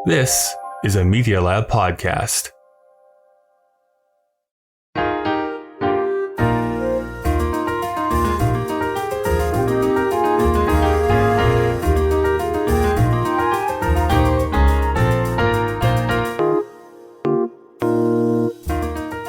This is a Media Lab podcast.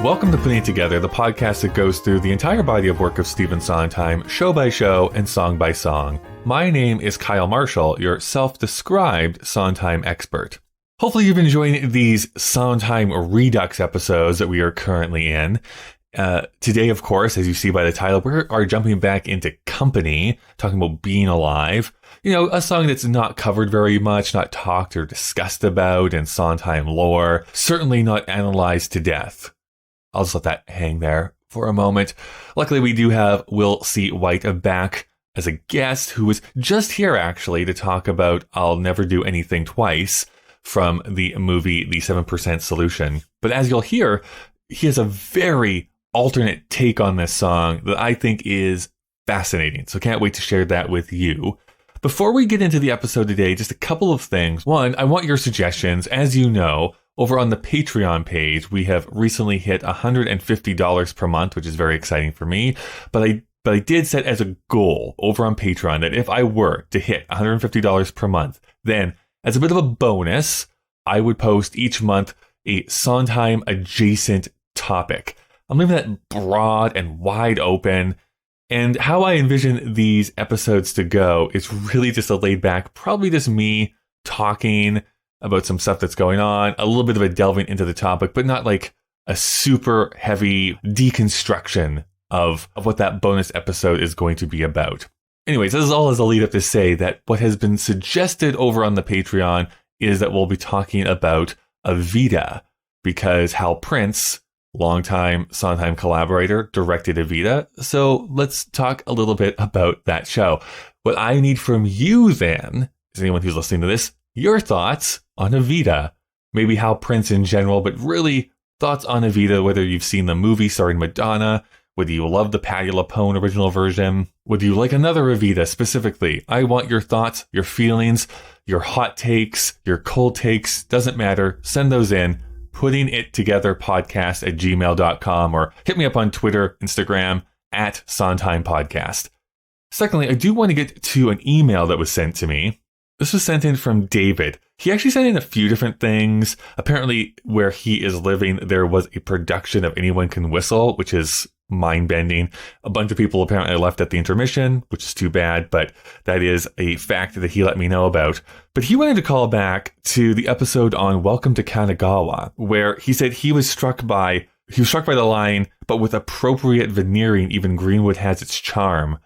Welcome to Putting It Together, the podcast that goes through the entire body of work of Stephen Sondheim, show by show and song by song. My name is Kyle Marshall, your self-described Sondheim expert. Hopefully you've been enjoying these Sondheim Redux episodes that we are currently in. Today, of course, as you see by the title, we are jumping back into Company, talking about being alive. You know, a song that's not covered very much, not talked or discussed about in Sondheim lore, certainly not analyzed to death. I'll just let that hang there for a moment. Luckily, we do have Will C. White back as a guest who was just here, actually, to talk about I'll Never Do Anything Twice from the movie The 7% Solution. But as you'll hear, he has a very alternate take on this song that I think is fascinating. So can't wait to share that with you. Before we get into the episode today, just a couple of things. One, I want your suggestions. As you know, over on the Patreon page, we have recently hit $150 per month, which is very exciting for me. But I did set as a goal over on Patreon that if I were to hit $150 per month, then as a bit of a bonus, I would post each month a Sondheim adjacent topic. I'm leaving that broad and wide open. And how I envision these episodes to go is really just a laid back, probably just me talking about some stuff that's going on, a little bit of a delving into the topic, but not like a super heavy deconstruction of what that bonus episode is going to be about. Anyways, this is all as a lead up to say that what has been suggested over on the Patreon is that we'll be talking about Evita, because Hal Prince, longtime Sondheim collaborator, directed Evita. So let's talk a little bit about that show. What I need from you then, is anyone who's listening to this, your thoughts on Evita. Maybe Hal Prince in general, but really thoughts on Evita, whether you've seen the movie starring Madonna, whether you love the Patti LuPone original version, whether you like another Evita specifically. I want your thoughts, your feelings, your hot takes, your cold takes, doesn't matter. Send those in. puttingittogetherpodcast@gmail.com, or hit me up on Twitter, Instagram, @SondheimPodcast. Secondly, I do want to get to an email that was sent to me. This was sent in from David. He actually sent in a few different things. Apparently, where he is living, there was a production of Anyone Can Whistle, which is mind-bending. A bunch of people apparently left at the intermission, which is too bad, but that is a fact that he let me know about. But he wanted to call back to the episode on Welcome to Kanagawa, where he said he was struck by the line, but with appropriate veneering, even Greenwood has its charm.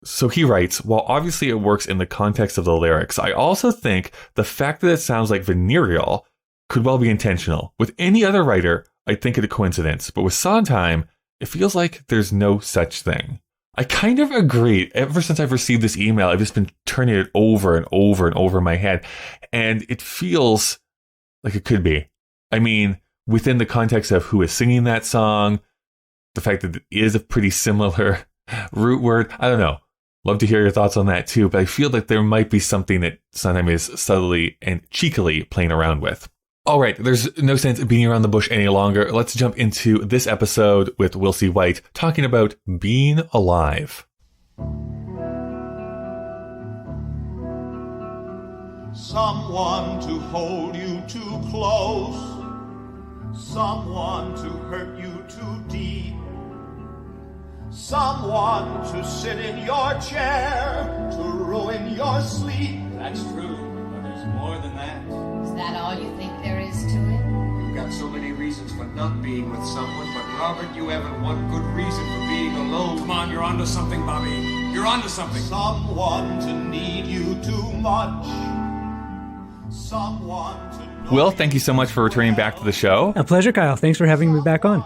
So he writes, while obviously it works in the context of the lyrics, I also think the fact that it sounds like venereal could well be intentional. With any other writer, I'd think it a coincidence, but with Sondheim, it feels like there's no such thing. I kind of agree. Ever since I've received this email, I've just been turning it over and over and over in my head, and it feels like it could be. I mean, within the context of who is singing that song, the fact that it is a pretty similar root word, I don't know. Love to hear your thoughts on that too, but I feel like there might be something that Sondheim is subtly and cheekily playing around with. All right, there's no sense beating around the bush any longer. Let's jump into this episode with Will C. White talking about being alive. Someone to hold you too close, someone to hurt you too deep, someone to sit in your chair, to ruin your sleep. That's true, but there's more than that. Is that all you think there is to it? You've got so many reasons for not being with someone, but Robert, you haven't one good reason for being alone. Come on, you're onto something, Bobby. You're onto something. Someone to need you too much, someone to know. Will, thank you so much for returning back to the show. A pleasure, Kyle. Thanks for having me back on.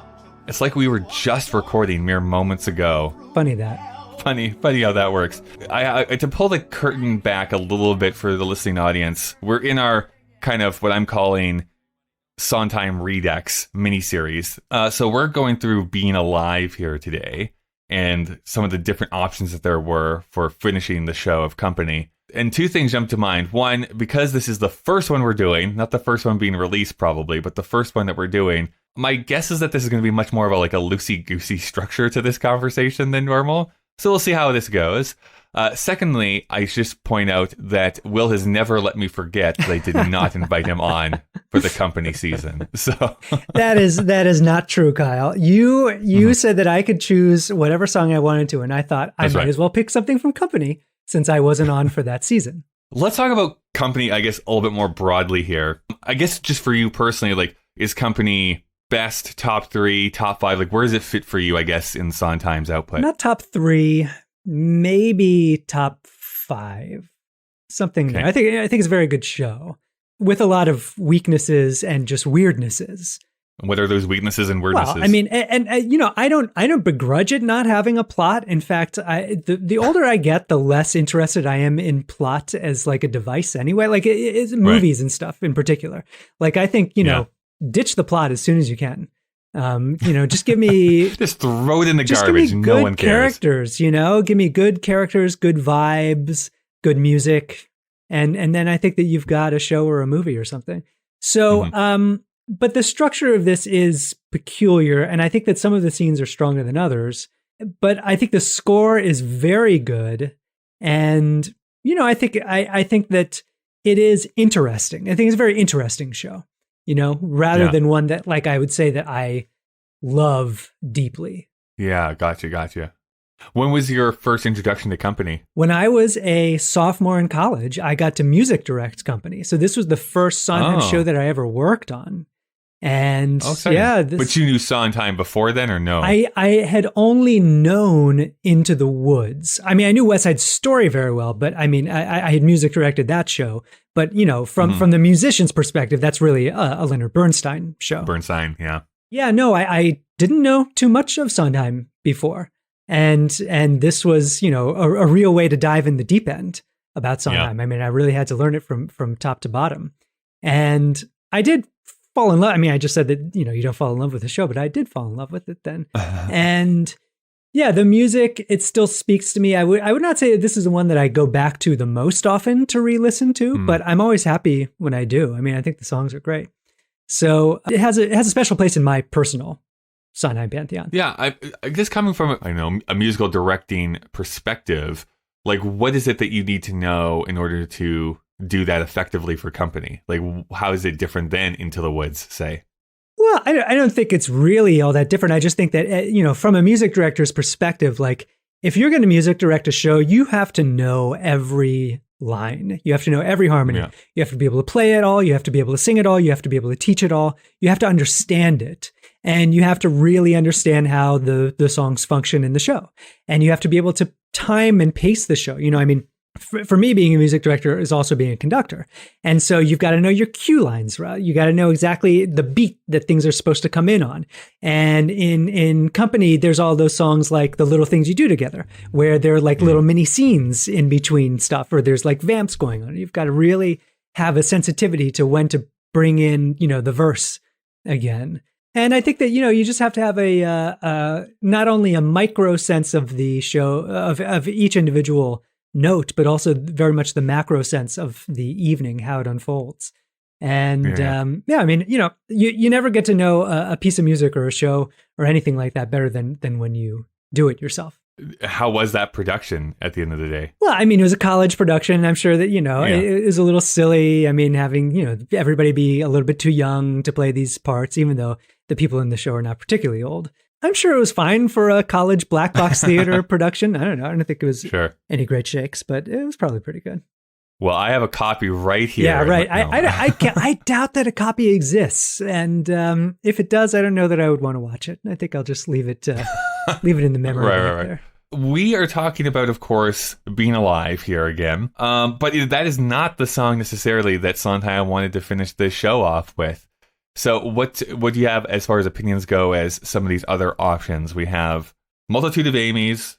It's like we were just recording mere moments ago. Funny that. Funny how that works. I to pull the curtain back a little bit for the listening audience, we're in our kind of what I'm calling Sondheim Redux miniseries. So we're going through being alive here today and some of the different options that there were for finishing the show of Company. And two things jump to mind. One, because this is the first one we're doing, not the first one being released probably, but the first one that we're doing, my guess is that this is going to be much more of a, like a loosey-goosey structure to this conversation than normal. So we'll see how this goes. Secondly, I just point out that Will has never let me forget that I did not invite him on for the company season. So that is not true, Kyle. You said that I could choose whatever song I wanted to, and I thought I might as well pick something from Company since I wasn't on for that season. Let's talk about Company, I guess, a little bit more broadly here. I guess just for you personally, like, is Company best, top 3, top 5? Like, where does it fit for you, I guess, in Sondheim's output? Not top 3, maybe top 5. Something okay. I think it's a very good show with a lot of weaknesses and just weirdnesses. What are those weaknesses and weirdnesses? Well, I mean, and you know, I don't begrudge it not having a plot. In fact, the older I get, the less interested I am in plot as like a device anyway, like it's movies and stuff in particular. Like, I think, you know, ditch the plot as soon as you can. You know, just give me just throw it in the just garbage. Give me No good one cares. Characters, you know, give me good characters, good vibes, good music, and then I think that you've got a show or a movie or something. So, but the structure of this is peculiar, and I think that some of the scenes are stronger than others. But I think the score is very good, and you know, I think that it is interesting. I think it's a very interesting show. You know, rather than one that, like, I would say that I love deeply. Yeah, gotcha. When was your first introduction to Company? When I was a sophomore in college, I got to music direct Company. So this was the first Sondheim show that I ever worked on. And but you knew Sondheim before then, or no? I had only known Into the Woods. I mean, I knew West Side Story very well, but I mean, I had music directed that show. But you know, from the musician's perspective, that's really a Leonard Bernstein show. Bernstein, yeah. Yeah, no, I didn't know too much of Sondheim before, and this was, you know, a real way to dive in the deep end about Sondheim. I mean, I really had to learn it from top to bottom, and I did fall in love. I mean, I just said that, you know, you don't fall in love with the show, but I did fall in love with it then. And yeah, the music, it still speaks to me. I would not say that this is the one that I go back to the most often to re-listen to, but I'm always happy when I do. I mean, I think the songs are great. So it has a special place in my personal Sondheim pantheon. Yeah, I guess coming from a musical directing perspective, like, what is it that you need to know in order to do that effectively for Company? Like, how is it different than Into the Woods, say? Well, I don't think it's really all that different. I just think that, you know, from a music director's perspective, like, if you're going to music direct a show, you have to know every line. You have to know every harmony. Yeah. You have to be able to play it all. You have to be able to sing it all. You have to be able to teach it all. You have to understand it. And you have to really understand how the songs function in the show. And you have to be able to time and pace the show. You know, I mean, for me, being a music director is also being a conductor. And so you've got to know your cue lines, right? You got to know exactly the beat that things are supposed to come in on. And in Company, there's all those songs like The Little Things You Do Together, where there are like little mini scenes in between stuff, or there's like vamps going on. You've got to really have a sensitivity to when to bring in, you know, the verse again. And I think that, you know, you just have to have a not only a micro sense of the show, of each individual note, but also very much the macro sense of the evening, how it unfolds. And I mean, you know, you never get to know a piece of music or a show or anything like that better than when you do it yourself. How was that production at the end of the day? Well, I mean, it was a college production. I'm sure that, you know, it was a little silly. I mean, having, you know, everybody be a little bit too young to play these parts, even though the people in the show are not particularly old. I'm sure it was fine for a college black box theater production. I don't know. I don't think it was any great shakes, but it was probably pretty good. Well, I have a copy right here. Yeah, right. I doubt that a copy exists. And if it does, I don't know that I would want to watch it. I think I'll just leave it in the memory right there. We are talking about, of course, Being Alive here again. But that is not the song necessarily that Sondheim wanted to finish this show off with. So what do you have as far as opinions go as some of these other options? We have Multitudes of Amy's,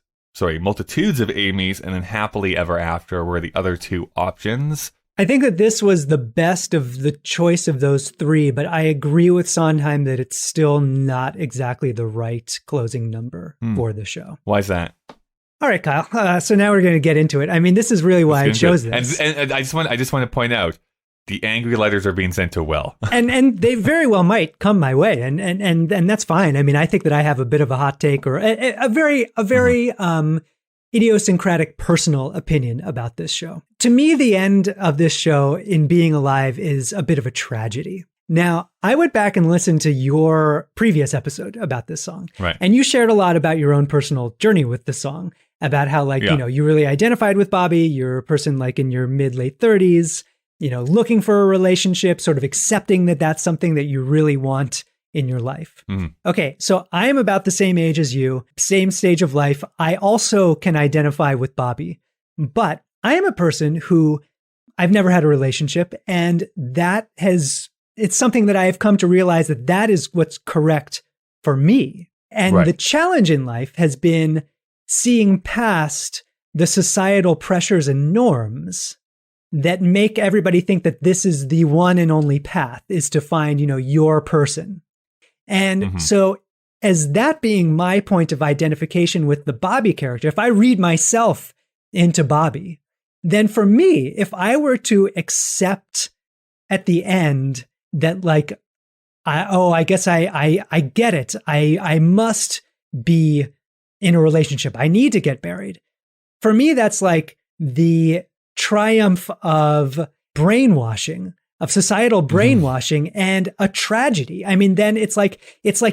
and then Happily Ever After were the other two options. I think that this was the best of the choice of those three, but I agree with Sondheim that it's still not exactly the right closing number for the show. Why is that? All right, Kyle. So now we're going to get into it. I mean, this is really why I chose this. And I just want to point out, the angry letters are being sent to Will. and they very well might come my way, and that's fine. I mean, I think that I have a bit of a hot take or a very idiosyncratic personal opinion about this show. To me, the end of this show in being alive is a bit of a tragedy. Now, I went back and listened to your previous episode about this song. Right. And you shared a lot about your own personal journey with the song, about how you really identified with Bobby. You're a person like in your mid, late 30s, looking for a relationship, sort of accepting that that's something that you really want in your life. Mm. Okay, so I am about the same age as you, same stage of life. I also can identify with Bobby, but I am a person who I've never had a relationship, and it's something that I have come to realize that is what's correct for me. And the challenge in life has been seeing past the societal pressures and norms that make everybody think that this is the one and only path, is to find, your person. And so as that being my point of identification with the Bobby character, if I read myself into Bobby, then for me, if I were to accept at the end that I guess I get it. I must be in a relationship. I need to get married. For me, that's like the triumph of brainwashing, of societal brainwashing, and a tragedy. I mean, then it's like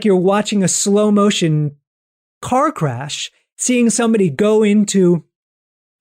you're watching a slow motion car crash, seeing somebody go into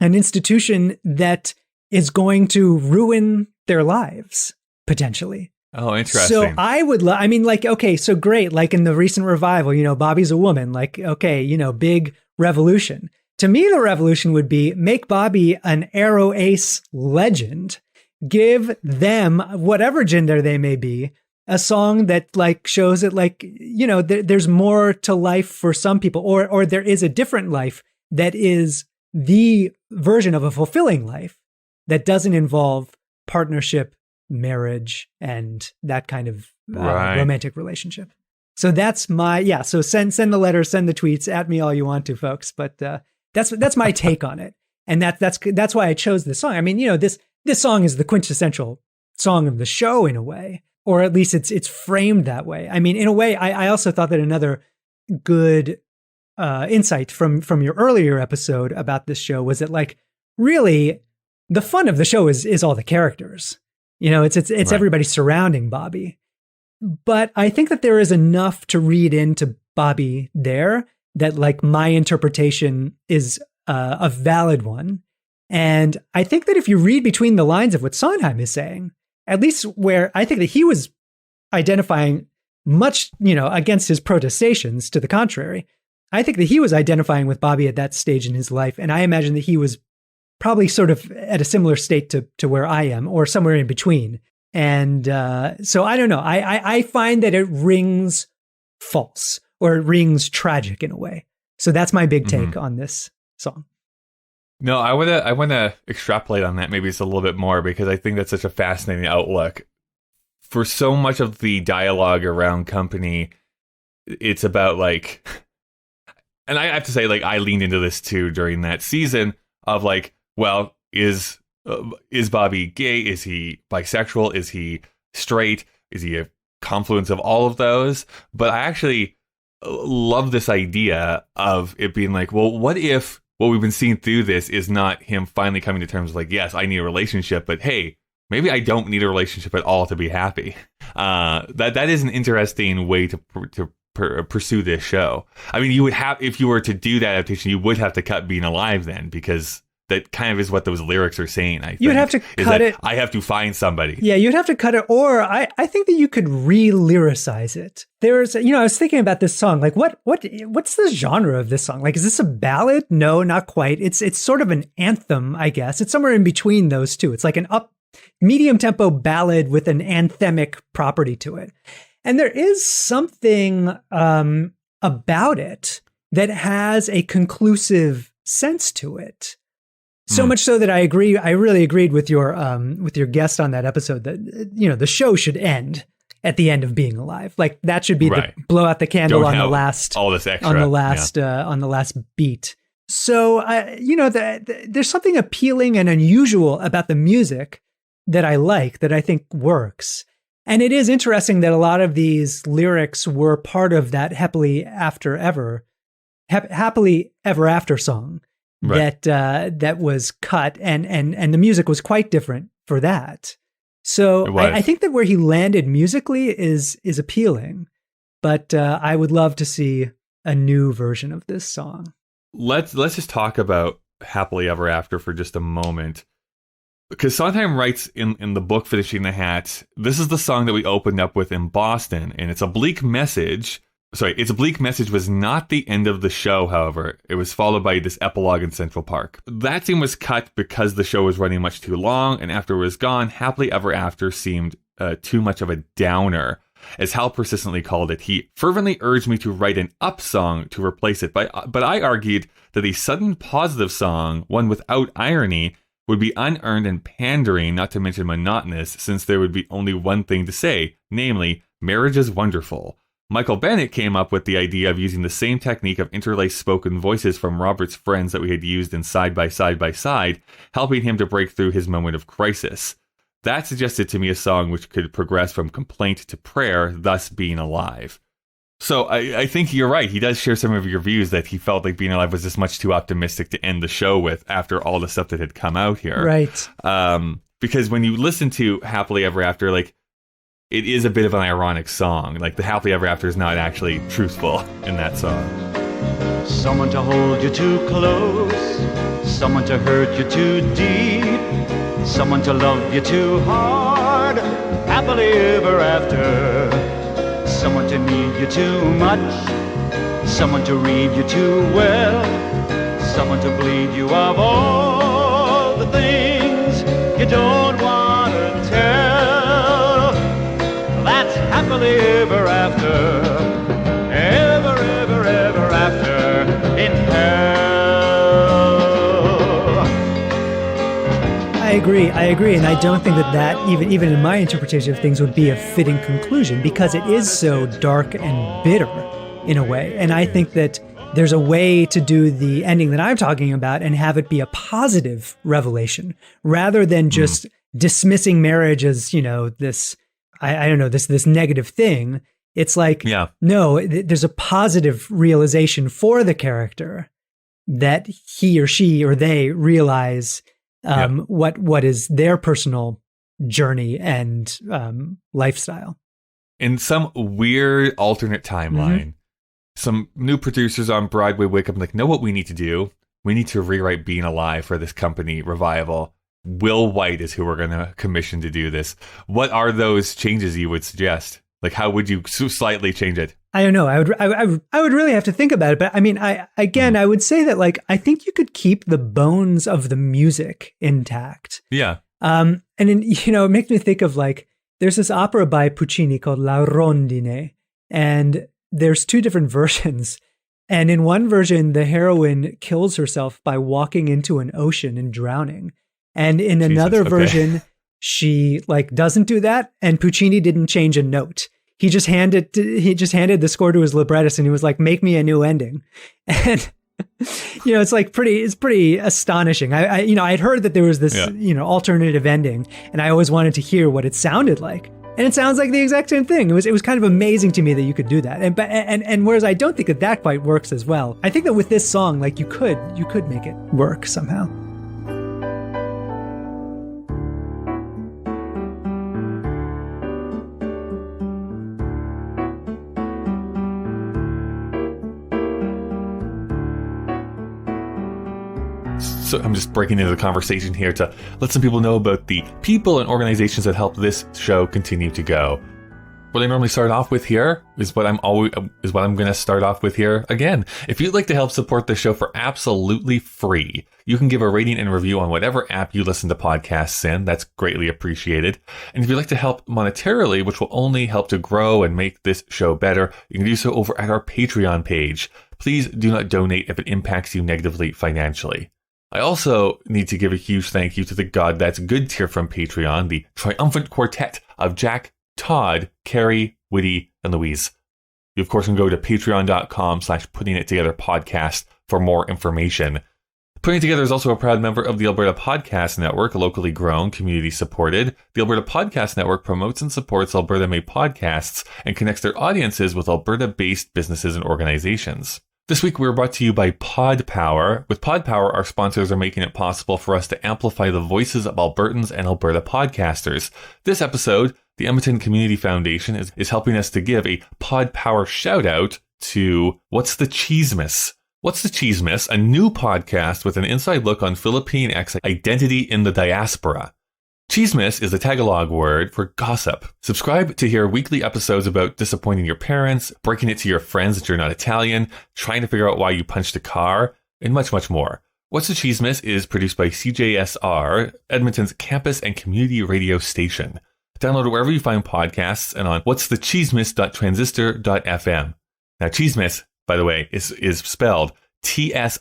an institution that is going to ruin their lives, potentially. Oh, interesting. So I would okay, so great. Like in the recent revival, Bobby's a woman, big revolution. To me, the revolution would be make Bobby an Aero Ace legend. Give them, whatever gender they may be, a song that shows that there's more to life for some people, or there is a different life that is the version of a fulfilling life that doesn't involve partnership, marriage, and that kind of romantic relationship. So that's so send the letters, send the tweets at me all you want to, folks. But that's my take on it. And that's why I chose this song. I mean, this song is the quintessential song of the show in a way, or at least it's framed that way. I mean, in a way, I also thought that another good insight from your earlier episode about this show was that really the fun of the show is all the characters. It's everybody surrounding Bobby. But I think that there is enough to read into Bobby there that my interpretation is a valid one. And I think that if you read between the lines of what Sondheim is saying, at least where I think that he was identifying much, against his protestations, to the contrary, I think that he was identifying with Bobby at that stage in his life. And I imagine that he was probably sort of at a similar state to where I am, or somewhere in between. And so I don't know. I find that it rings false, or it rings tragic in a way. So that's my big take on this song. No, I want to extrapolate on that. Maybe it's a little bit more, because I think that's such a fascinating outlook. For so much of the dialogue around Company, it's about and I have to say, I leaned into this too during that season of well, is Bobby gay? Is he bisexual? Is he straight? Is he a confluence of all of those? But I actually love this idea of it being well, what if what we've been seeing through this is not him finally coming to terms yes, I need a relationship, but hey, maybe I don't need a relationship at all to be happy. That is an interesting way to pursue this show. I mean, you would have, if you were to do that adaptation, you would have to cut being alive then, because that kind of is what those lyrics are saying. I think you'd have to cut it. I have to find somebody. Yeah, you'd have to cut it, or I think that you could re-lyricize it. There's, I was thinking about this song. What's the genre of this song? Is this a ballad? No, not quite. It's sort of an anthem, I guess. It's somewhere in between those two. It's like an medium tempo ballad with an anthemic property to it. And there is something about it that has a conclusive sense to it. So much so that I really agreed with your guest on that episode that, the show should end at the end of being alive. That should be the blow out the candle on the last, all this extra on the last beat. So, there's something appealing and unusual about the music that I like, that I think works. And it is interesting that a lot of these lyrics were part of that happily ever after song that was cut, and the music was quite different for that. So I think that where he landed musically is appealing, but I would love to see a new version of this song. Let's just talk about Happily Ever After for just a moment. Because Sondheim writes in the book Finishing the Hat, this is the song that we opened up with in Boston, and it's a bleak message. Sorry, It's a Bleak Message was not the end of the show, however. It was followed by this epilogue in Central Park. That scene was cut because the show was running much too long, and after it was gone, Happily Ever After seemed too much of a downer. As Hal persistently called it, he fervently urged me to write an up song to replace it, but I argued that a sudden positive song, one without irony, would be unearned and pandering, not to mention monotonous, since there would be only one thing to say, namely, marriage is wonderful. Michael Bennett came up with the idea of using the same technique of interlaced spoken voices from Robert's friends that we had used in Side by Side by Side, helping him to break through his moment of crisis. That suggested to me a song which could progress from complaint to prayer, thus being alive. So I think you're right. He does share some of your views that he felt like Being Alive was just much too optimistic to end the show with after all the stuff that had come out here. Right. Because when you listen to Happily Ever After, like, it is a bit of an ironic song. Like, the Happily Ever After is not actually truthful in that song. Someone to hold you too close, someone to hurt you too deep, someone to love you too hard, happily ever after. Someone to need you too much, someone to read you too well, someone to bleed you of all the things you don't want to tell. That's happily ever after, ever, ever, ever after in hell. I agree, and I don't think that even in my interpretation of things would be a fitting conclusion, because it is so dark and bitter in a way. And I think that there's a way to do the ending that I'm talking about and have it be a positive revelation, rather than just dismissing marriage as, this, I don't know, this negative thing. It's like, no, there's a positive realization for the character that he or she or they realize what is their personal journey and lifestyle. In some weird alternate timeline, some new producers on Broadway wake up and like, know what we need to do? We need to rewrite Being Alive for this company revival. Will White is who we're going to commission to do this. What are those changes you would suggest? Like, how would you slightly change it? I don't know. I would really have to think about it. But I mean, I would say that, like, I think you could keep the bones of the music intact. Yeah. And then, it makes me think of, like, there's this opera by Puccini called La Rondine, and there's two different versions. And in one version, the heroine kills herself by walking into an ocean and drowning. And in another version, she doesn't do that. And Puccini didn't change a note. He just handed the score to his librettist, and he was like, "Make me a new ending." And it's pretty astonishing. I'd heard that there was this alternative ending, and I always wanted to hear what it sounded like. And it sounds like the exact same thing. It was kind of amazing to me that you could do that. And whereas I don't think that quite works as well, I think that with this song, like, you could make it work somehow. So I'm just breaking into the conversation here to let some people know about the people and organizations that help this show continue to go. What I normally start off with here is what I'm going to start off with here again. If you'd like to help support the show for absolutely free, you can give a rating and review on whatever app you listen to podcasts in. That's greatly appreciated. And if you'd like to help monetarily, which will only help to grow and make this show better, you can do so over at our Patreon page. Please do not donate if it impacts you negatively financially. I also need to give a huge thank you to the God That's Good tier from Patreon, the triumphant quartet of Jack, Todd, Carrie, Whitty, and Louise. You, of course, can go to patreon.com/puttingittogetherpodcast for more information. Putting Together is also a proud member of the Alberta Podcast Network, locally grown, community supported. The Alberta Podcast Network promotes and supports Alberta-made podcasts and connects their audiences with Alberta-based businesses and organizations. This week, we're brought to you by Pod Power. With Pod Power, our sponsors are making it possible for us to amplify the voices of Albertans and Alberta podcasters. This episode, the Edmonton Community Foundation is helping us to give a Pod Power shout out to What's the Cheesemas? What's the Cheesemas? A new podcast with an inside look on Philippine X identity in the diaspora. Cheesemas is the Tagalog word for gossip. Subscribe to hear weekly episodes about disappointing your parents, breaking it to your friends that you're not Italian, trying to figure out why you punched a car, and much, much more. What's the Cheesemas is produced by CJSR, Edmonton's campus and community radio station. Download it wherever you find podcasts and on what'sthecheesemas.transistor.fm. Now, Cheesemas, by the way, is spelled Tismis.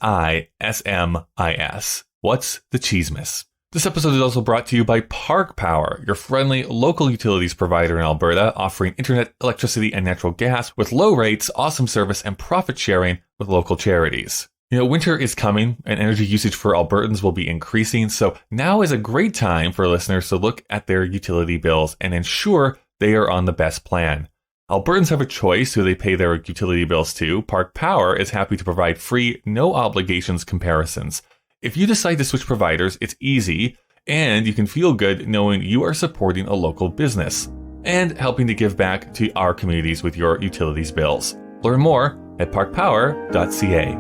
What's the Cheesemas? This episode is also brought to you by Park Power, your friendly local utilities provider in Alberta, offering internet, electricity, and natural gas with low rates, awesome service, and profit sharing with local charities. You know, winter is coming and energy usage for Albertans will be increasing, so now is a great time for listeners to look at their utility bills and ensure they are on the best plan. Albertans have a choice who they pay their utility bills to. Park Power is happy to provide free, no obligations comparisons. If you decide to switch providers, it's easy, and you can feel good knowing you are supporting a local business and helping to give back to our communities with your utilities bills. Learn more at parkpower.ca.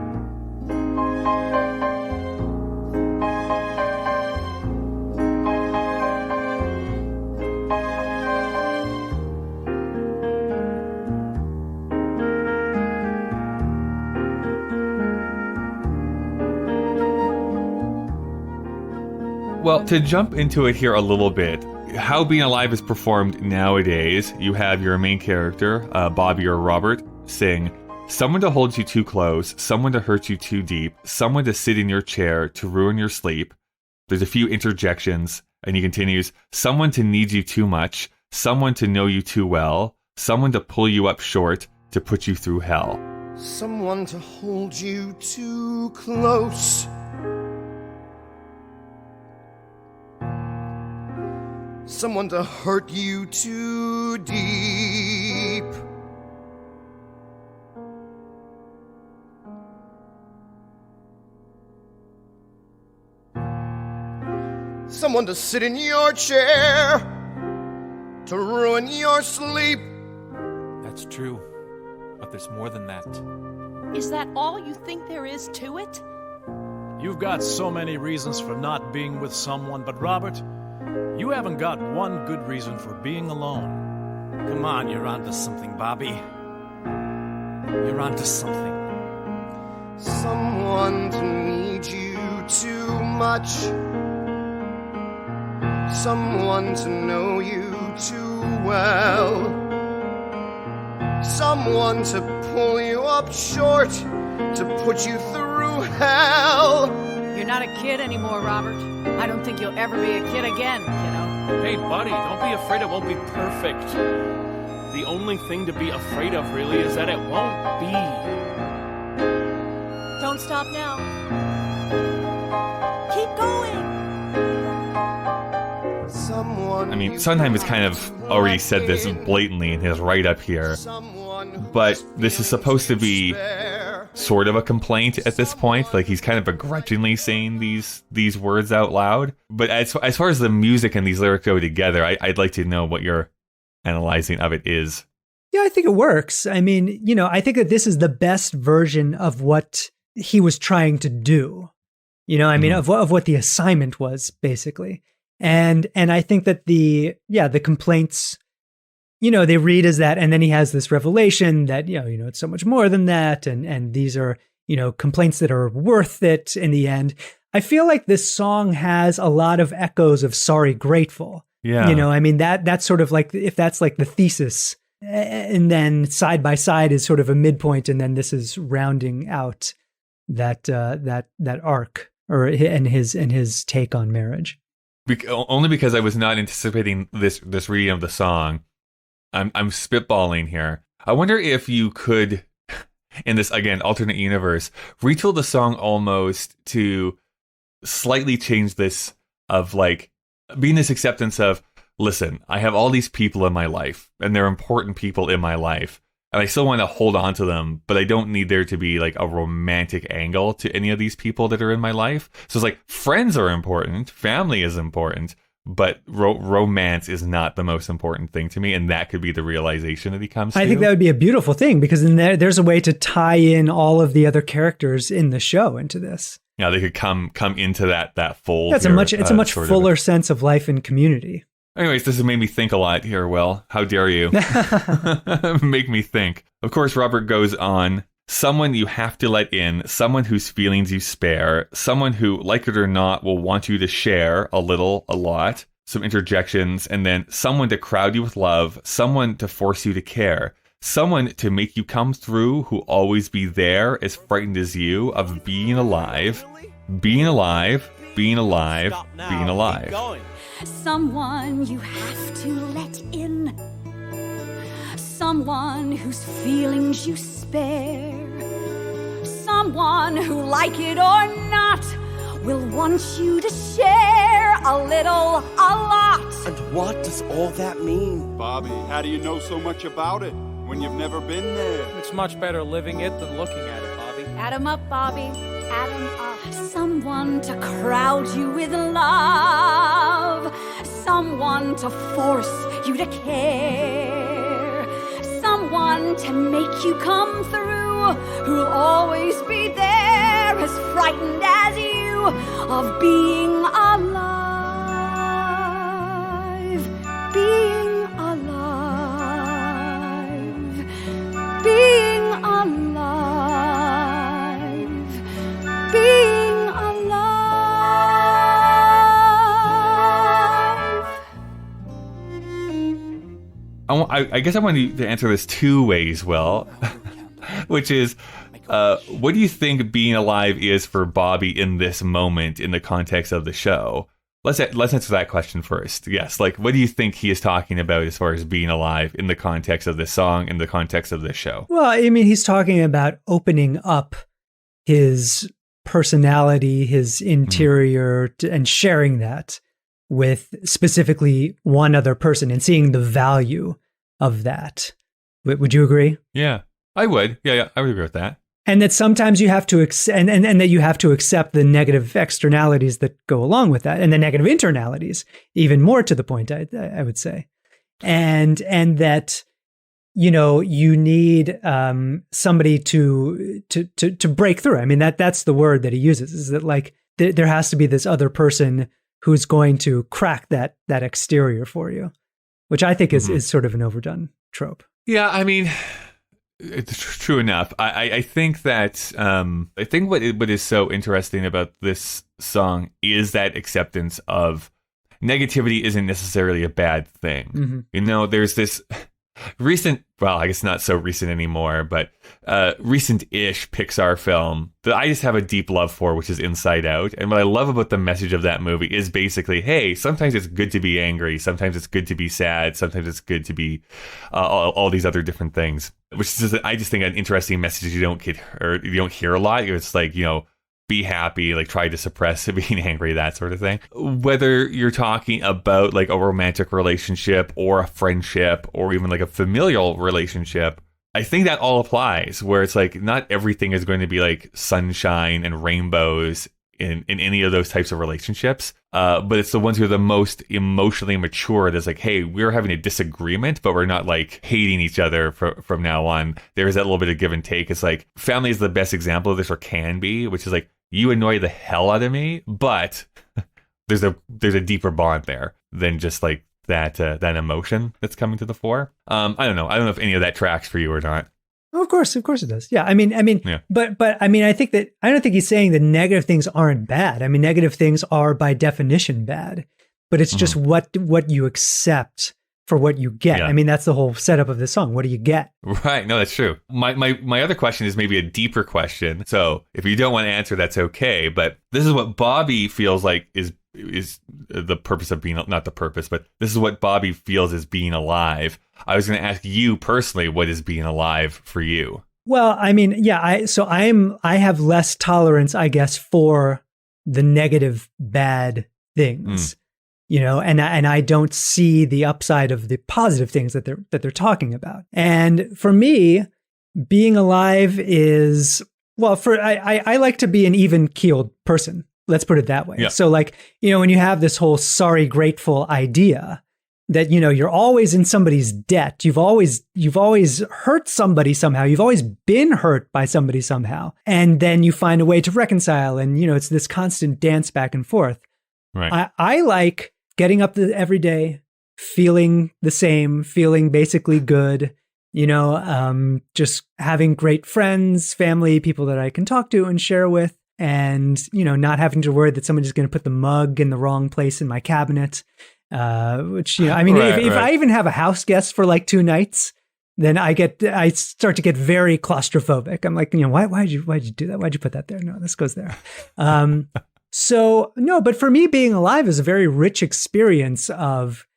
Well, to jump into it here a little bit, how Being Alive is performed nowadays, you have your main character, Bobby or Robert, sing, "Someone to hold you too close, someone to hurt you too deep, someone to sit in your chair to ruin your sleep." There's a few interjections, and he continues, "Someone to need you too much, someone to know you too well, someone to pull you up short, to put you through hell." Someone to hold you too close. Someone to hurt you too deep. Someone to sit in your chair to ruin your sleep. That's true, but there's more than that. Is that all you think there is to it? You've got so many reasons for not being with someone, but Robert, you haven't got one good reason for being alone. Come on, you're onto something, Bobby. You're onto something. Someone to need you too much. Someone to know you too well. Someone to pull you up short, to put you through hell. You're not a kid anymore, Robert. I don't think you'll ever be a kid again, kiddo. Hey, buddy, don't be afraid it won't be perfect. The only thing to be afraid of, really, is that it won't be. Don't stop now. Keep going. I mean, Sondheim has kind of already said this blatantly in his write-up here, but this is supposed to be sort of a complaint at this point. Like, he's kind of begrudgingly saying these words out loud. But as far as the music and these lyrics go together, I'd like to know what your analyzing of it is. Yeah, I think it works. I mean, you know, I think that this is the best version of what he was trying to do. You know, I mean, of what the assignment was, basically. And I think that the complaints, you know, they read as that, and then he has this revelation that, you know, it's so much more than that, and these are, you know, complaints that are worth it in the end. I feel like this song has a lot of echoes of Sorry Grateful. Yeah. You know, I mean, that's sort of like, if that's like the thesis, and then Side by Side is sort of a midpoint, and then this is rounding out that arc, or and his take on marriage. Only because I was not anticipating this reading of the song. I'm spitballing here. I wonder if you could in this, again, alternate universe, retooled the song almost to slightly change this of like being this acceptance of, listen, I have all these people in my life and they're important people in my life and I still want to hold on to them, but I don't need there to be like a romantic angle to any of these people that are in my life. So it's like friends are important, family is important, but romance is not the most important thing to me. And that could be the realization that he comes to. I think that would be a beautiful thing, because then there's a way to tie in all of the other characters in the show into this. Yeah, they could come into that fold. That's it's a much fuller sense of life and community. Anyways, this has made me think a lot here, Will. How dare you? Make me think. Of course, Robert goes on. Someone you have to let in, someone whose feelings you spare, someone who, like it or not, will want you to share a little, a lot, some interjections, and then someone to crowd you with love, someone to force you to care, someone to make you come through who'll always be there, as frightened as you, of being alive, being alive, being alive, being alive. Someone you have to let in, someone whose feelings you spare, someone who, like it or not, will want you to share a little, a lot. And what does all that mean? Bobby, how do you know so much about it when you've never been there? It's much better living it than looking at it, Bobby. Add 'em up, Bobby. Add 'em up. Someone to crowd you with love, someone to force you to care, someone to make you come through, who'll always be there, as frightened as you, of being alive, being alive, being alive, being I guess I want you to answer this two ways, Will, which is, what do you think being alive is for Bobby in this moment in the context of the show? Let's answer that question first. Yes, like, what do you think he is talking about as far as being alive in the context of this song, in the context of this show? Well, I mean, he's talking about opening up his personality, his interior, and sharing that with specifically one other person and seeing the value of that. Would you agree? Yeah, I would. Yeah, I would agree with that. And that sometimes you have to and that you have to accept the negative externalities that go along with that, and the negative internalities, even more to the point, I would say. And that, you know, you need somebody to break through. I mean, that's the word that he uses, is that like there has to be this other person who's going to crack that exterior for you, which I think is sort of an overdone trope. Yeah, I mean, it's true enough. I think that I think what is so interesting about this song is that acceptance of negativity isn't necessarily a bad thing. Mm-hmm. You know, there's this recent, well, I guess not so recent anymore, but recent-ish Pixar film that I just have a deep love for, which is Inside Out. And what I love about the message of that movie is basically, hey, sometimes it's good to be angry, sometimes it's good to be sad, sometimes it's good to be all these other different things. Which is, I just think, an interesting message you don't hear a lot. It's like, you know, be happy, like try to suppress being angry, that sort of thing. Whether you're talking about like a romantic relationship or a friendship or even like a familial relationship, I think that all applies, where it's like not everything is going to be like sunshine and rainbows in any of those types of relationships. But it's the ones who are the most emotionally mature that's like, hey, we're having a disagreement, but we're not like hating each other from now on. There's that little bit of give and take. It's like family is the best example of this, or can be, which is like, you annoy the hell out of me, but there's a deeper bond there than just like that emotion that's coming to the fore. I don't know if any of that tracks for you or not. Of course it does. Yeah, I mean, yeah. But I mean, I don't think he's saying that negative things aren't bad. I mean, negative things are by definition bad, but it's just what you accept for what you get. Yeah. I mean, that's the whole setup of this song. What do you get? Right. No, that's true. My other question is maybe a deeper question. So if you don't want to answer, that's okay. But this is what Bobby feels like is the purpose of being, not the purpose, but this is what Bobby feels is being alive. I was going to ask you personally, what is being alive for you? Well, I mean, yeah, I have less tolerance, I guess, for the negative bad things. And I don't see the upside of the positive things that they're talking about. And for me, being alive is, well, I like to be an even keeled person. Let's put it that way. Yeah. So like, when you have this whole sorry, grateful idea that, you're always in somebody's debt. You've always hurt somebody somehow. You've always been hurt by somebody somehow. And then you find a way to reconcile. And, it's this constant dance back and forth. Right. I like getting up every day, feeling the same, feeling basically good, just having great friends, family, people that I can talk to and share with, and, not having to worry that somebody's going to put the mug in the wrong place in my cabinet, which, I mean, if I even have a house guest for like 2 nights, then I start to get very claustrophobic. I'm like, why'd you do that? Why'd you put that there? No, this goes there. So no, but for me, being alive is a very rich experience of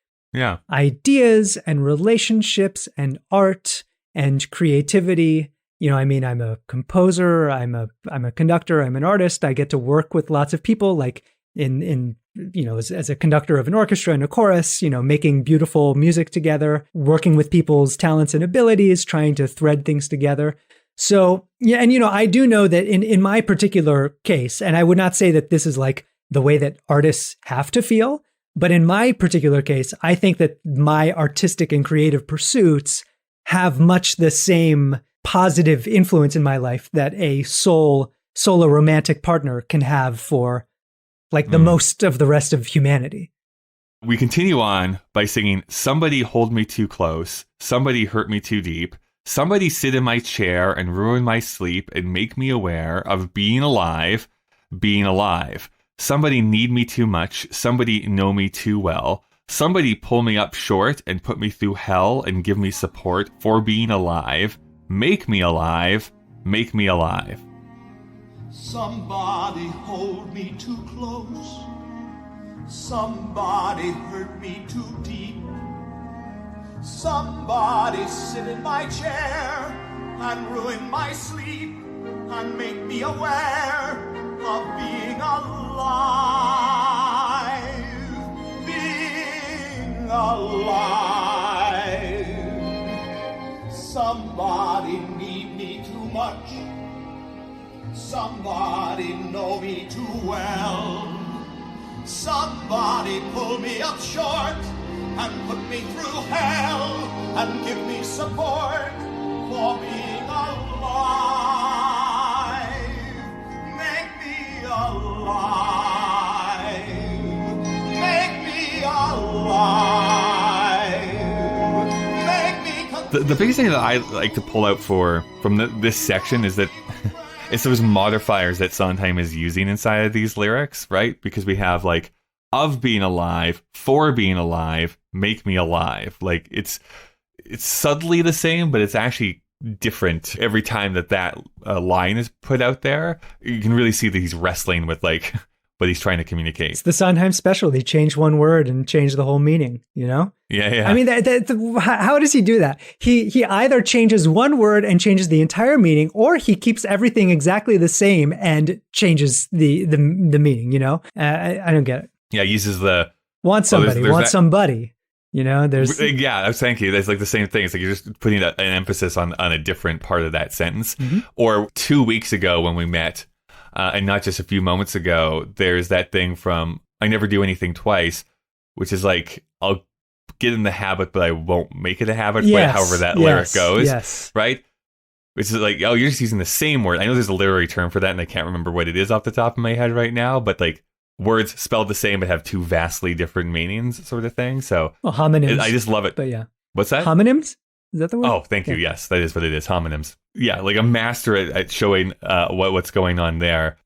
ideas and relationships and art and creativity. I mean, I'm a composer, I'm a conductor, I'm an artist. I get to work with lots of people, like as a conductor of an orchestra and a chorus, making beautiful music together, working with people's talents and abilities, trying to thread things together. So, yeah, and I do know that in my particular case, and I would not say that this is like the way that artists have to feel, but in my particular case, I think that my artistic and creative pursuits have much the same positive influence in my life that a solo romantic partner can have for like the most of the rest of humanity. We continue on by singing, "Somebody hold me too close, somebody hurt me too deep. Somebody sit in my chair and ruin my sleep and make me aware of being alive, being alive. Somebody need me too much, somebody know me too well. Somebody pull me up short and put me through hell and give me support for being alive. Make me alive, make me alive." Somebody hold me too close. Somebody hurt me too deep. Somebody sit in my chair and ruin my sleep and make me aware of being alive. Being alive. Somebody need me too much. Somebody know me too well. Somebody pull me up short and put me through hell and give me support for being alive. Make me alive. Make me alive. Make me The biggest thing that I like to pull out from this section is that it's those modifiers that Sondheim is using inside of these lyrics, right? Because we have like, of being alive, for being alive, make me alive. Like it's subtly the same, but it's actually different every time that line is put out there. You can really see that he's wrestling with like what he's trying to communicate. It's the Sondheim special. He changed one word and changed the whole meaning, Yeah. I mean, how does he do that? He either changes one word and changes the entire meaning, or he keeps everything exactly the same and changes the meaning, I don't get it. Yeah, he uses the... Want somebody, somebody. There's... Yeah, thank you. That's like the same thing. It's like you're just putting an emphasis on a different part of that sentence. Mm-hmm. Or 2 weeks ago when we met, and not just a few moments ago, there's that thing from I Never Do Anything Twice, which is like, I'll get in the habit, but I won't make it a habit, however that lyric goes. Yes. Right? Which is like, oh, you're just using the same word. I know there's a literary term for that, and I can't remember what it is off the top of my head right now, but like words spelled the same but have two vastly different meanings sort of thing. So homonyms. I just love it. But yeah. What's that? Homonyms? Is that the word? Oh, thank you. Yes, that is what it is. Homonyms. Yeah, like a master at showing what's going on there.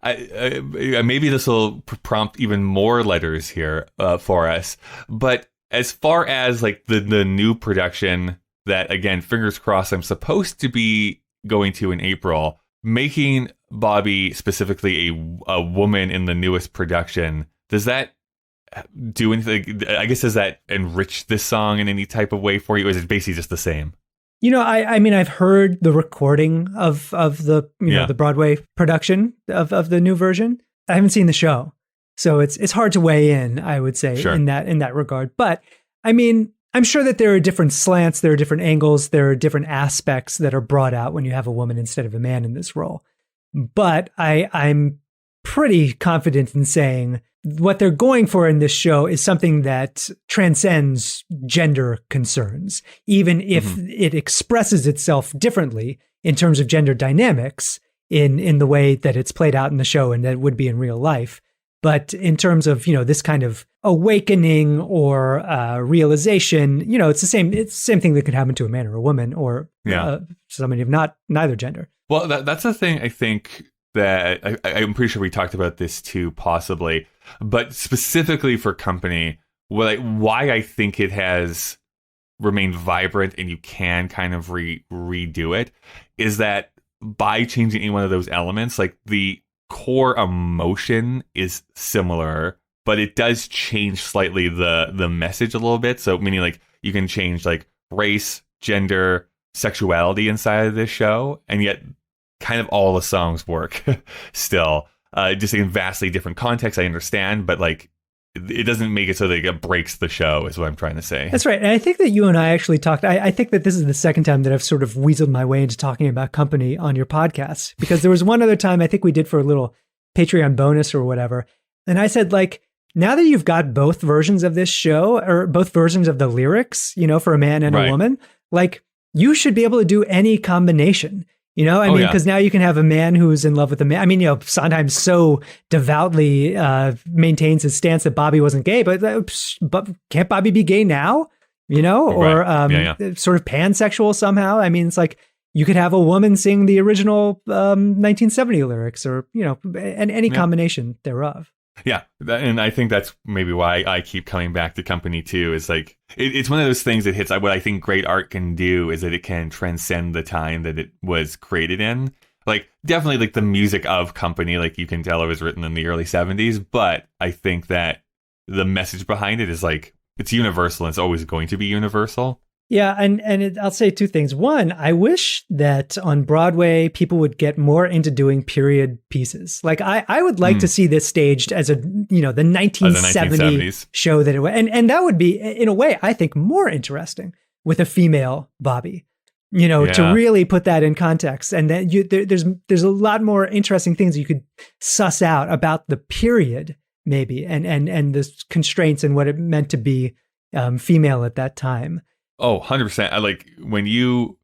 Maybe this will prompt even more letters here for us. But as far as like the new production that, again, fingers crossed, I'm supposed to be going to in April, making Bobby specifically a woman in the newest production, does that do anything? I guess, does that enrich this song in any type of way for you? Or is it basically just the same? You know, I mean, I've heard the recording of the the Broadway production of the new version. I haven't seen the show, so it's hard to weigh in. I would say in that regard. But I mean, I'm sure that there are different slants, there are different angles, there are different aspects that are brought out when you have a woman instead of a man in this role. But I'm pretty confident in saying what they're going for in this show is something that transcends gender concerns, even if it expresses itself differently in terms of gender dynamics in the way that it's played out in the show and that it would be in real life. But in terms of, this kind of awakening or realization, it's the same thing that could happen to a man or a woman or somebody of neither gender. Well, that's the thing I think that I'm pretty sure we talked about this too, possibly, but specifically for Company, why I think it has remained vibrant and you can kind of redo it is that by changing any one of those elements, like the core emotion is similar, but it does change slightly the message a little bit. So meaning like you can change like race, gender, sexuality inside of this show, and yet kind of all the songs work still. Just in vastly different contexts, I understand, but like it doesn't make it so that it breaks the show, is what I'm trying to say. That's right. And I think that you and I actually talked, I think that this is the second time that I've sort of weaseled my way into talking about Company on your podcast, because there was one other time I think we did for a little Patreon bonus or whatever. And I said, like, now that you've got both versions of this show, or both versions of the lyrics, for a man and a woman, like, you should be able to do any combination. I mean, because now you can have a man who's in love with a man. I mean, Sondheim so devoutly maintains his stance that Bobby wasn't gay, but can't Bobby be gay now? Or sort of pansexual somehow. I mean, it's like you could have a woman sing the original 1970 lyrics, or and any combination thereof. Yeah, and I think that's maybe why I keep coming back to Company too. Is like it's one of those things that hits what I think great art can do is that it can transcend the time that it was created in. Like definitely, like the music of Company, like you can tell it was written in the early 70s, but I think that the message behind it is like it's universal and it's always going to be universal. Yeah, I'll say two things. One, I wish that on Broadway people would get more into doing period pieces. Like I would like to see this staged as a the 1970s show that it was, and that would be in a way I think more interesting with a female Bobby. To really put that in context, and then there's a lot more interesting things you could suss out about the period maybe, and the constraints and what it meant to be female at that time. Oh, 100%. I like when you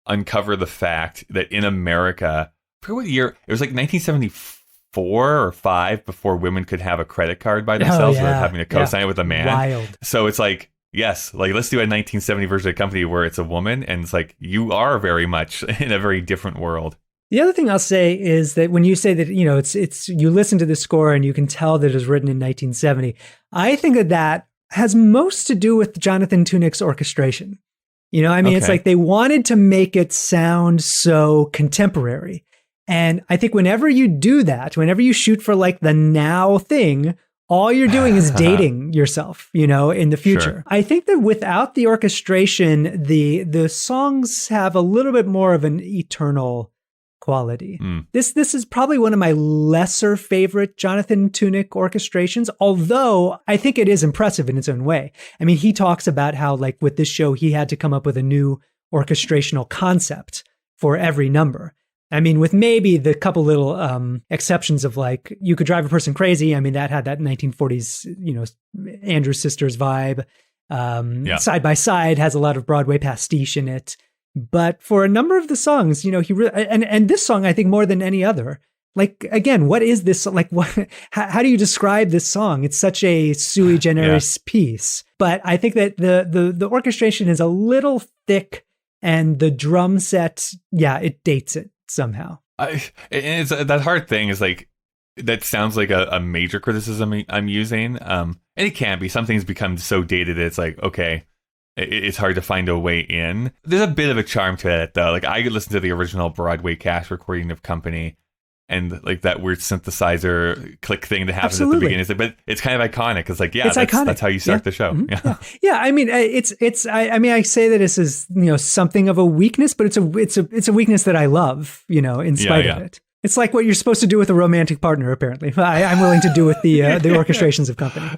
uncover the fact that in America, I forget what year, it was like 1974 or 5 before women could have a credit card by themselves without having to co-sign it with a man. Wild. So it's like, yes, like let's do a 1970 version of Company where it's a woman, and it's like you are very much in a very different world. The other thing I'll say is that when you say that, it's you listen to the score and you can tell that it was written in 1970, I think that has most to do with Jonathan Tunick's orchestration. It's like they wanted to make it sound so contemporary. And I think whenever you do that, whenever you shoot for like the now thing, all you're doing is dating yourself, in the future. Sure. I think that without the orchestration, the songs have a little bit more of an eternal quality. This is probably one of my lesser favorite Jonathan Tunick orchestrations, although I think it is impressive in its own way. I mean, he talks about how like with this show, he had to come up with a new orchestrational concept for every number. I mean, with maybe the couple little exceptions of like, You Could Drive a Person Crazy. I mean, that had that 1940s, Andrew Sisters vibe. Side by Side has a lot of Broadway pastiche in it. But for a number of the songs, he really, and this song, I think more than any other, like, again, what is this? Like, what, how do you describe this song? It's such a sui generis piece, but I think that the orchestration is a little thick and the drum set, it dates it somehow. And it's that hard thing is like, that sounds like a major criticism I'm using. And it can be, some things become so dated that it's like, okay, it's hard to find a way in. There's a bit of a charm to it, though. Like, I could listen to the original Broadway cast recording of Company, and like that weird synthesizer click thing that happens Absolutely. at the beginning. But it's kind of iconic. It's like, It's iconic. That's how you start the show. Mm-hmm. Yeah. I mean, I say that this is, something of a weakness, but it's a weakness that I love, in spite of it. It's like what you're supposed to do with a romantic partner, apparently. I'm willing to do with the orchestrations of company.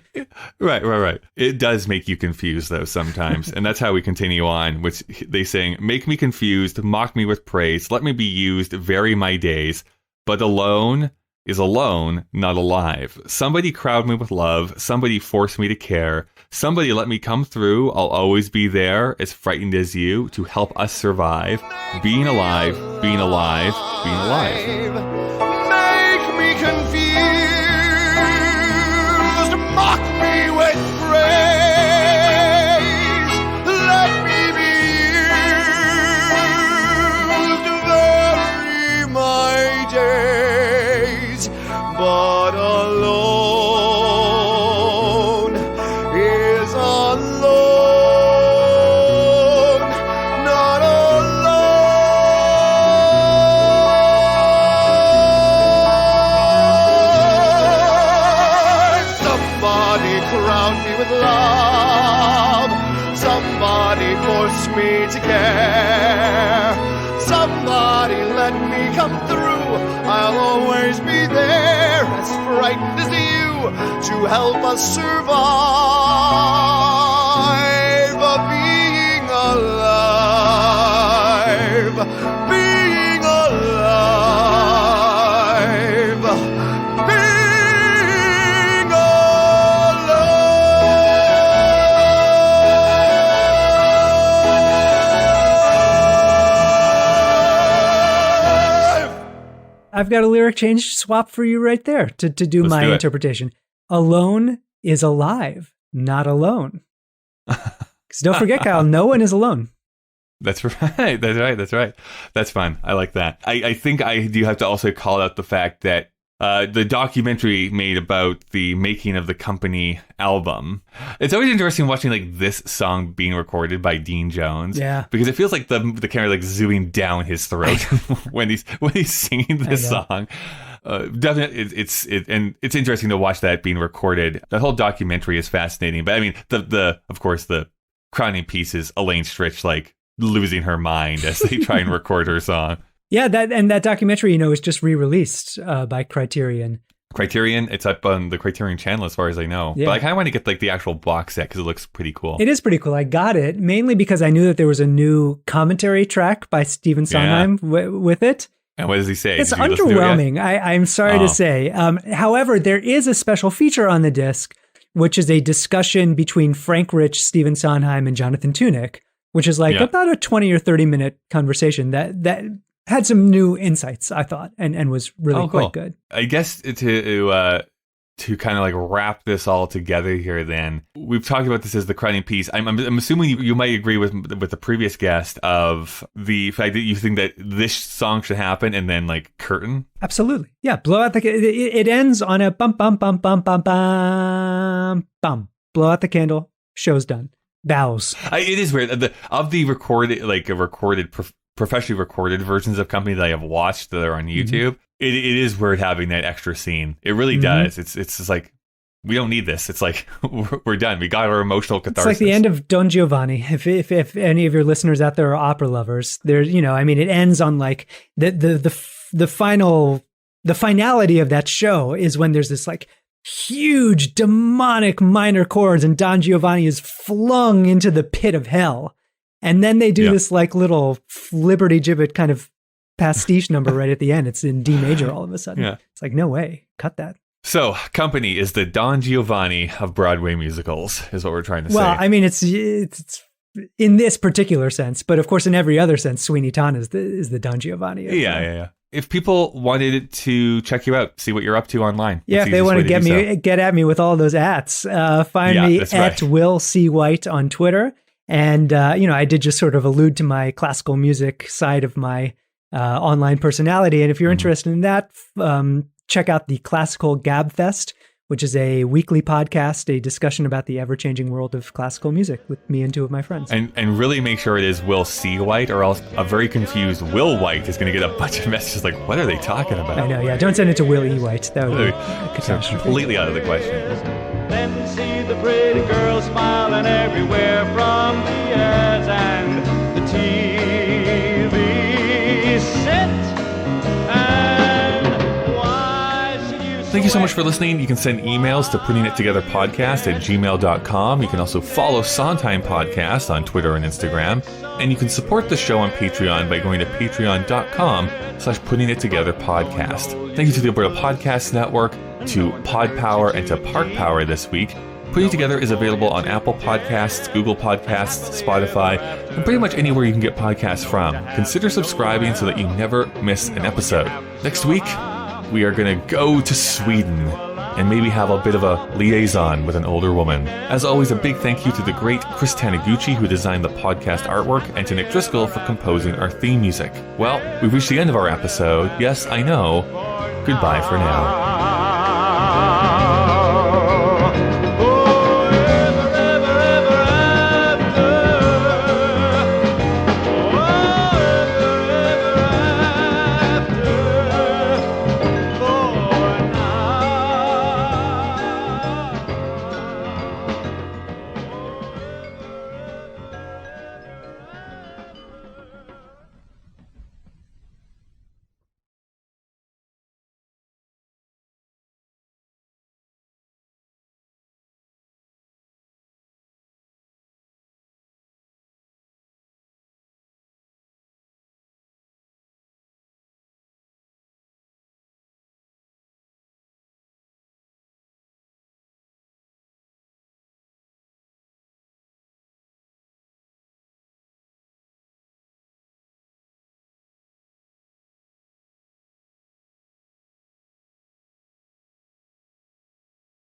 Right. It does make you confused, though, sometimes. And that's how we continue on, which they sing, make me confused, mock me with praise, let me be used, vary my days, but alone is alone, not alive. Somebody crowd me with love, somebody force me to care, somebody let me come through, I'll always be there, as frightened as you, to help us survive. Being alive, being alive, being alive. Make me confused, mock me with praise, let me be used, vary my days, but alone is alone, not alive. Somebody crown me with love, somebody force me to care, somebody let me come through, I'll always be there, as frightened as you, to help us survive. Being alive, being alive, being alive. I've got a lyric change swap for you right there to do Let's my do it. interpretation. Alone is alive, not alone. Because don't forget, Kyle, no one is alone. That's right. That's right. That's fun. I like that. I think I do have to also call out the fact that the documentary made about the making of the company album. It's always interesting watching like this song being recorded by Dean Jones. Yeah. Because it feels like the camera like zooming down his throat when he's singing this song. Definitely, it's interesting to watch that being recorded. That whole documentary is fascinating. But I mean, of course the crowning piece is Elaine Stritch like losing her mind as they try and record her song. Yeah, that documentary, is just re-released by Criterion. It's up on the Criterion channel as far as I know. Yeah. But I kind of want to get like the actual box set because it looks pretty cool. It is pretty cool. I got it mainly because I knew that there was a new commentary track by Stephen Sondheim with it. And what does he say? It's underwhelming, I'm sorry to say. However, there is a special feature on the disc, which is a discussion between Frank Rich, Stephen Sondheim, and Jonathan Tunick, which is like about a 20 or 30 minute conversation that had some new insights, I thought, and was really quite good. I guess to kind of like wrap this all together here, then we've talked about this as the crowning piece. I'm assuming you might agree with the previous guest of the fact that you think that this song should happen and then like curtain. Absolutely, yeah. Blow out it ends on a bum bum bum bum bum bum bum. Blow out the candle. Show's done. Bows. It is weird. Of the professionally recorded versions of Company that I have watched that are on YouTube. It is weird having that extra scene. It really does. It's just like, we don't need this. It's like, we're done. We got our emotional catharsis. It's like the end of Don Giovanni. If any of your listeners out there are opera lovers, there's, it ends on like the finality of that show is when there's this like huge demonic minor chords and Don Giovanni is flung into the pit of hell. And then they do this like little Liberty Gibbet kind of pastiche number right at the end. It's in D major all of a sudden. Yeah. It's like, no way, cut that. So Company is the Don Giovanni of Broadway musicals is what we're trying to say. Well, I mean, it's in this particular sense, but of course in every other sense, Sweeney Todd is the Don Giovanni. Yeah. If people wanted to check you out, see what you're up to online. Yeah, if they want to get at me with all those ats, find me at Will C. White on Twitter. And, I did just sort of allude to my classical music side of my online personality. And if you're interested in that, check out the Classical Gab Fest, which is a weekly podcast, a discussion about the ever-changing world of classical music with me and two of my friends. And really make sure it is Will C. White, or else a very confused Will White is going to get a bunch of messages like, what are they talking about? I know, yeah. Don't send it to Will E. White. That would be a catastrophe. Completely out of the question. Then see the pretty girl smiling everywhere from the ads and the TV set. Thank you so much for listening. You can send emails to puttingittogetherpodcast@gmail.com. You can also follow Sondheim Podcast on Twitter and Instagram. And you can support the show on Patreon by going to patreon.com/puttingittogetherpodcast. Thank you to the Alberta Podcast Network, to Pod Power, and to Park Power this week. Putting It Together is available on Apple Podcasts, Google Podcasts, Spotify, and pretty much anywhere you can get podcasts from. Consider subscribing so that you never miss an episode. Next week, we are going to go to Sweden and maybe have a bit of a liaison with an older woman. As always, a big thank you to the great Chris Taniguchi, who designed the podcast artwork, and to Nick Driscoll for composing our theme music. Well, we've reached the end of our episode. Yes, I know. Goodbye for now.